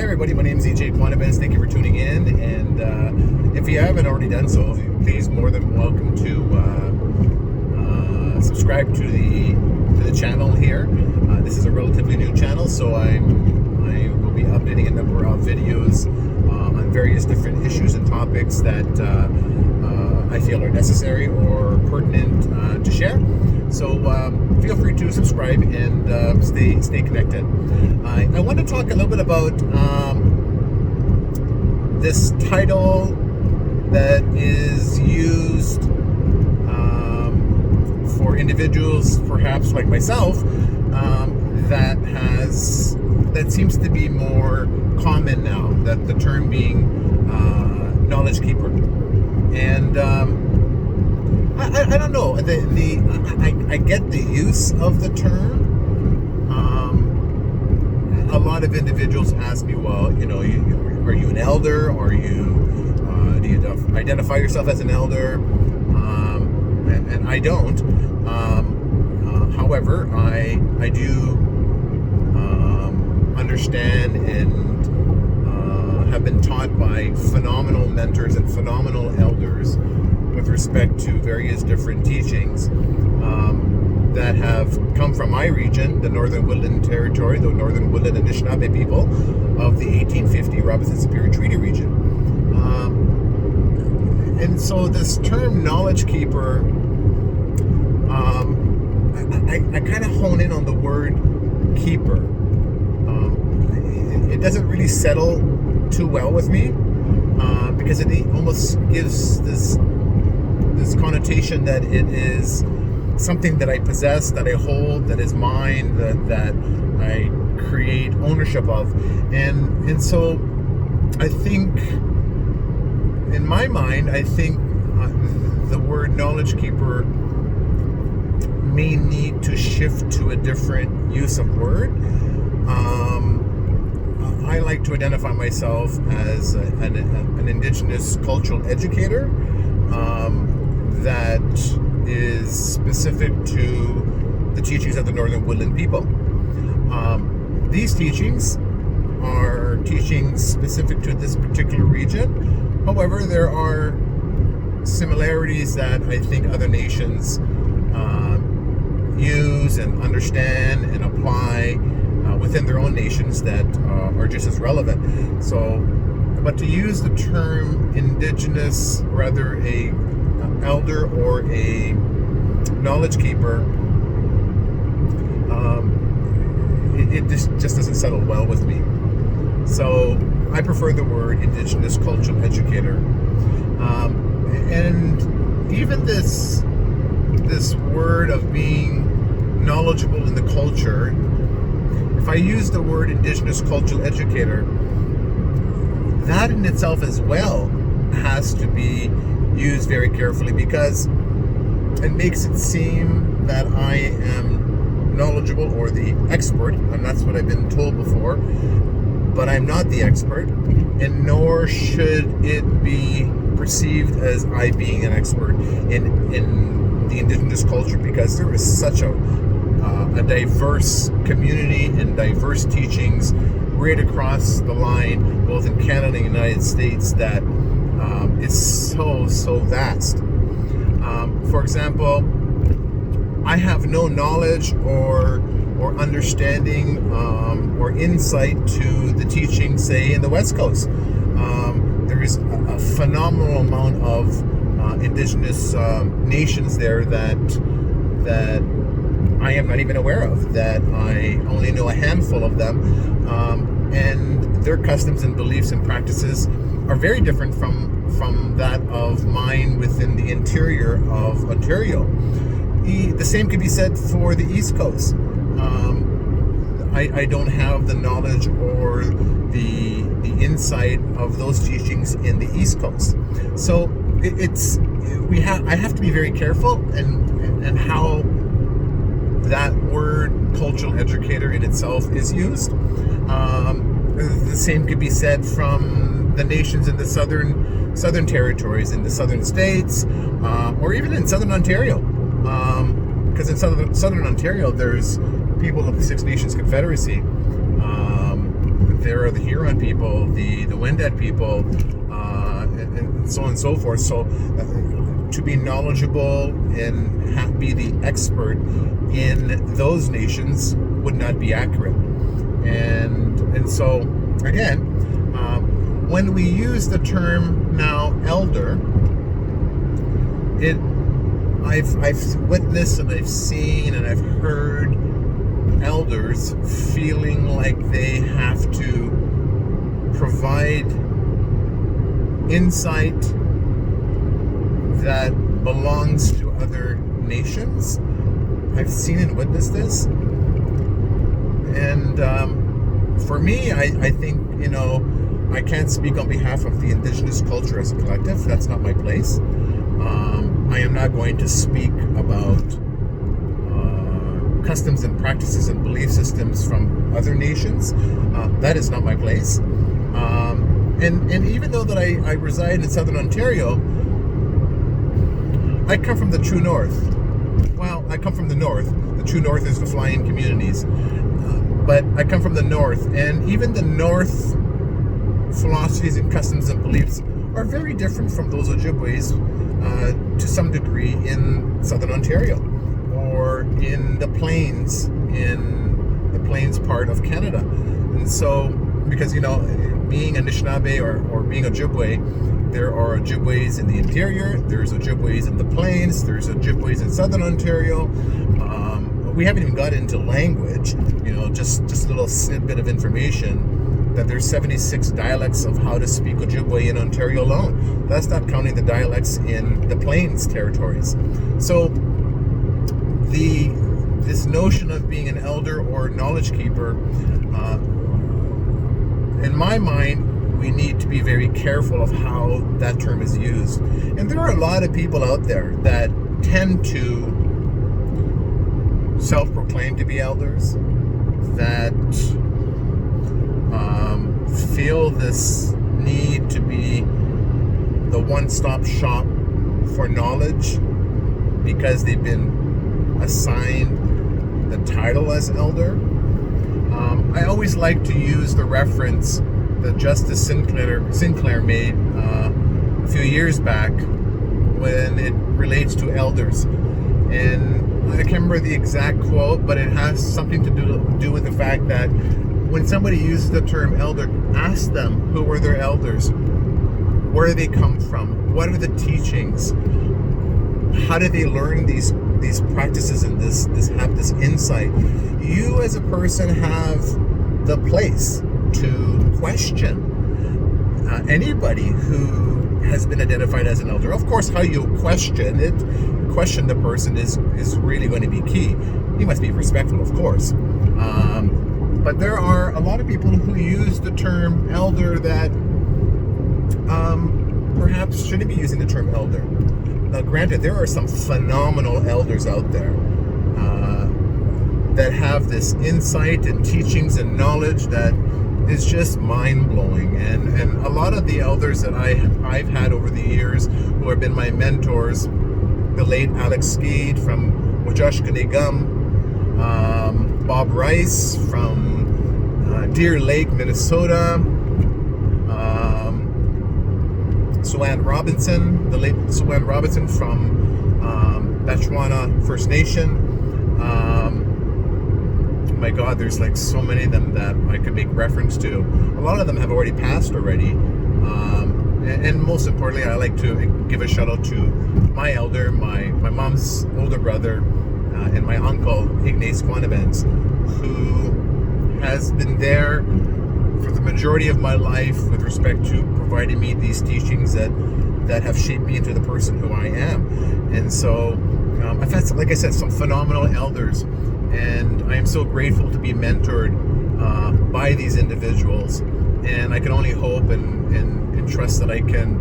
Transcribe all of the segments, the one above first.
everybody, my name is EJ Quantabes. Thank you for tuning in, and if you haven't already done so, please more than welcome to subscribe to the channel here. This is a relatively new channel, so I will be updating a number of videos on various different issues and topics that I feel are necessary or pertinent to share. So feel free to subscribe and stay connected. I want to talk a little bit about this title that is used for individuals, perhaps like myself, that seems to be more common now. That the term being knowledge keeper, and I don't know. I get the use of the term. A lot of individuals ask me, well, are you an elder? Or do you identify yourself as an elder? And I don't. However, I do understand and have been taught by phenomenal mentors and phenomenal elders with respect to various different teachings that have come from my region, the Northern Woodland Territory, the Northern Woodland Anishinaabe people of the 1850 Robinson Superior Treaty region. And so this term knowledge keeper, I kind of hone in on the word keeper. It doesn't really settle too well with me because it almost gives this connotation that it is something that I possess, that I hold, that is mine, that I create ownership of. And so I think, in my mind, the word knowledge keeper may need to shift to a different use of word. I like to identify myself as an Indigenous cultural educator that is specific to the teachings of the Northern Woodland people. These teachings are teachings specific to this particular region. However, there are similarities that I think other nations use and understand and apply within their own nations that are just as relevant. But to use the term Indigenous, rather a elder or a knowledge keeper, it just doesn't settle well with me. So I prefer the word Indigenous cultural educator. And even this word of being knowledgeable in the culture, if I use the word Indigenous cultural educator, that in itself as well has to be used very carefully, because it makes it seem that I am knowledgeable or the expert, and that's what I've been told before, but I'm not the expert, and nor should it be perceived as I being an expert in the Indigenous culture, because there is such a diverse community and diverse teachings right across the line, both in Canada and the United States, that is so vast. For example, I have no knowledge or understanding or insight to the teaching, say, in the West Coast. There is a phenomenal amount of Indigenous nations there that I am not even aware of, that I only know a handful of them, and their customs and beliefs and practices are very different from that of mine within the interior of Ontario. The same could be said for the East Coast. I don't have the knowledge or the insight of those teachings in the East Coast. So I have to be very careful and how that word cultural educator in itself is used. The same could be said from the nations in the southern territories, in the southern states, or even in southern Ontario. Because in southern Ontario, there's people of the Six Nations Confederacy there are the Huron people, the Wendat people, and so on and so forth. So to be knowledgeable and be the expert in those nations would not be accurate. And so again, when we use the term now elder, I've witnessed and I've seen and I've heard elders feeling like they have to provide insight that belongs to other nations. I've seen and witnessed this. And for me, I think, I can't speak on behalf of the indigenous culture as a collective. That's not my place. I am not going to speak about customs and practices and belief systems from other nations. That is not my place. And even though that I reside in Southern Ontario, I come from the true north. Well, I come from the north. The true north is the fly-in communities. But I come from the north, and even the north philosophies and customs and beliefs are very different from those Ojibwe's to some degree in Southern Ontario or in the plains part of Canada. And so, because being Anishinaabe or being Ojibwe, there are Ojibwe's in the interior, there's Ojibwe's in the plains, there's Ojibwe's in Southern Ontario. We haven't even got into language, just a little snippet of information that there's 76 dialects of how to speak Ojibwe in Ontario alone. That's not counting the dialects in the plains territories. So this notion of being an elder or knowledge keeper, in my mind, we need to be very careful of how that term is used. And there are a lot of people out there that tend to self-proclaim to be elders, that feel this need to be the one-stop shop for knowledge because they've been assigned the title as elder. I always like to use the reference that Justice Sinclair made a few years back when it relates to elders. And I can't remember the exact quote, but it has something to do with the fact that when somebody uses the term elder, ask them who were their elders, where do they come from, what are the teachings, how did they learn these practices and have this insight. You as a person have the place to question anybody who has been identified as an elder. Of course, how you question the person is really going to be key. You must be respectful, of course. But there are a lot of people who use the term elder that perhaps shouldn't be using the term elder. Now, granted, there are some phenomenal elders out there that have this insight and teachings and knowledge that is just mind-blowing. And a lot of the elders that I've had over the years who have been my mentors, the late Alex Skeed from Wajashkanigum, Bob Rice from Deer Lake, Minnesota, Suanne Robinson, the late Suanne Robinson from Batchwana First Nation. My God, there's like so many of them that I could make reference to. A lot of them have already passed already. And most importantly, I like to give a shout out to my elder, my mom's older brother, and my uncle, Ignace Quanabens, who has been there for the majority of my life with respect to providing me these teachings that have shaped me into the person who I am. And so I've had, like I said, some phenomenal elders, and I am so grateful to be mentored by these individuals. And I can only hope and trust that I can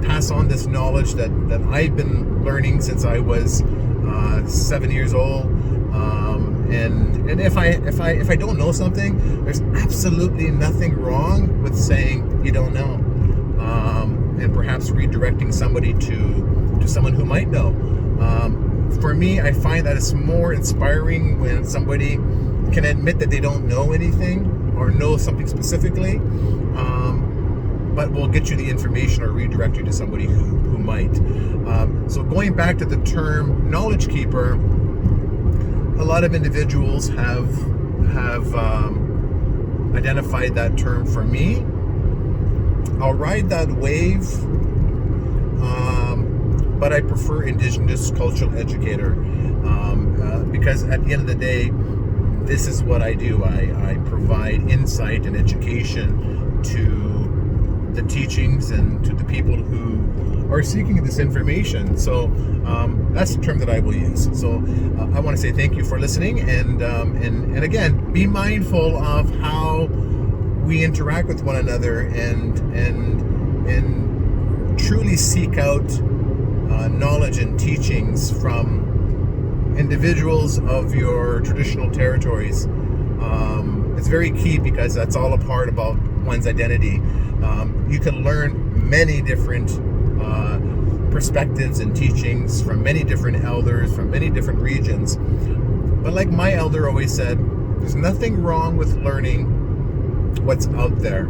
pass on this knowledge that I've been learning since I was 7 years old. And if I don't know something, there's absolutely nothing wrong with saying you don't know, and perhaps redirecting somebody to someone who might know. For me, I find that it's more inspiring when somebody can admit that they don't know anything, or know something specifically, but we'll get you the information or redirect you to somebody who might. So going back to the term knowledge keeper, a lot of individuals have identified that term for me. I'll ride that wave, but I prefer Indigenous cultural educator, because at the end of the day, this is what I do. I provide insight and education to the teachings and to the people who are seeking this information. So that's the term that I will use. So I want to say thank you for listening, and again, be mindful of how we interact with one another, and truly seek out knowledge and teachings from individuals of your traditional territories. It's very key, because that's all a part about one's identity. You can learn many different perspectives and teachings from many different elders from many different regions. But like my elder always said, there's nothing wrong with learning what's out there.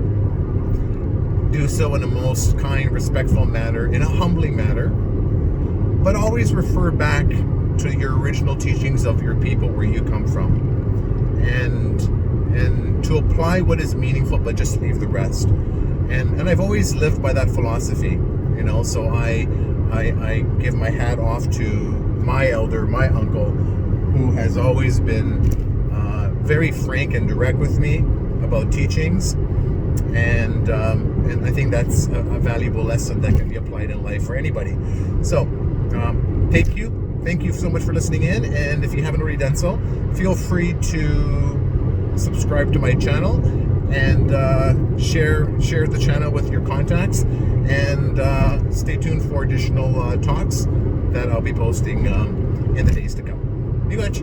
Do so in a most kind, respectful manner, in a humbling manner, but always refer back to your original teachings of your people, where you come from, and to apply what is meaningful, but just leave the rest. And I've always lived by that philosophy, so I give my hat off to my elder, my uncle, who has always been very frank and direct with me about teachings, and I think that's a valuable lesson that can be applied in life for anybody. So thank you so much for listening in, and if you haven't already done so, feel free to subscribe to my channel, and share the channel with your contacts, and stay tuned for additional talks that I'll be posting in the days to come. Be much.